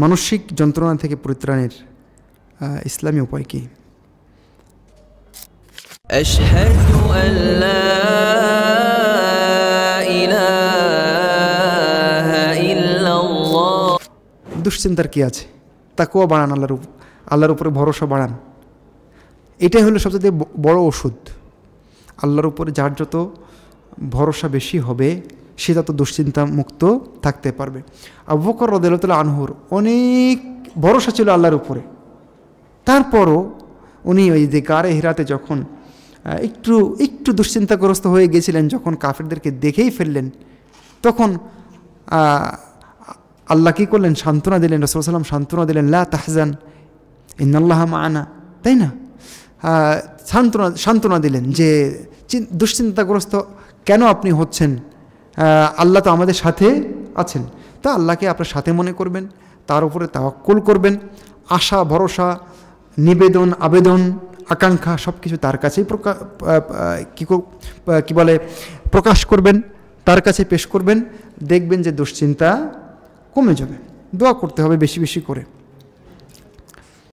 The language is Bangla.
মানসিক যন্ত্রণা থেকে পরিত্রাণের ইসলামী উপায় কি? আশহাদু আল্লা ইলাহা ইল্লাল্লাহ। দুশ্চিন্তার কি আছে? তাকওয়া বাড়ান, আল্লাহর উপরে ভরসা বাড়ান। এটাই হলো সবচেয়ে বড় ওষুধ। আল্লাহর উপরে যার যত ভরসা বেশি হবে সে তত দুশ্চিন্তা মুক্ত থাকতে পারবে। আবু বকর রাদিয়াল্লাহু আনহুর অনেক ভরসা ছিল আল্লাহর উপরে, তারপরও উনি ওই যে গারে হিরাতে যখন একটু দুশ্চিন্তাগ্রস্ত হয়ে গেছিলেন, যখন কাফেরদেরকে দেখেই ফেললেন, তখন আল্লাহ কী করলেন? সান্ত্বনা দিলেন, রাসূলুল্লাহ সাল্লাল্লাহু আলাইহি ওয়াসাল্লাম সান্ত্বনা দিলেন, লা তাহজান ইন্নাল্লাহা মা'ানা, তাই না? সান্ত্বনা দিলেন যে দুশ্চিন্তাগ্রস্ত কেন আপনি হচ্ছেন, আল্লাহ তো আমাদের সাথে আছেন। তা আল্লাহকে আপনার সাথে মনে করবেন, তার উপরে তাওয়াক্কুল করবেন, আশা ভরসা নিবেদন আবেদন আকাঙ্ক্ষা সব কিছু তার কাছেই প্রকাশ করবেন, তার কাছে পেশ করবেন। দেখবেন যে দুশ্চিন্তা কমে যাবে। দোয়া করতে হবে বেশি বেশি করে।